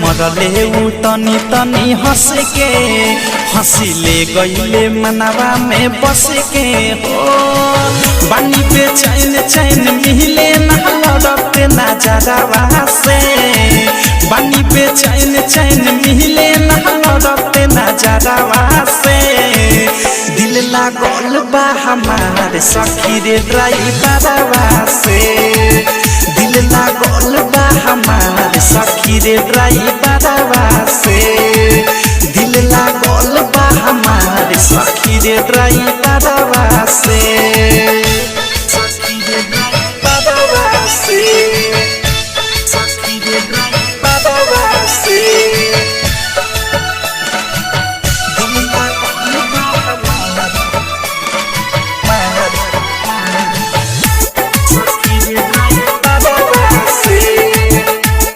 मरले उ तनी तनी हंस के हंसिले गईले मनवा में बस के हो बानी पे चैन चैन मिले ना लड़ते नजरवा से बानी पे चैन चैन मिले ना लड़ते नजरवा से दिल लागल बा हमार सखी रे ड्राइवरवा से दिल लागल बा हमार सखी रे ड्राइवरवा से दिल लागल बा हमार सखी रे ड्राइवरवा से।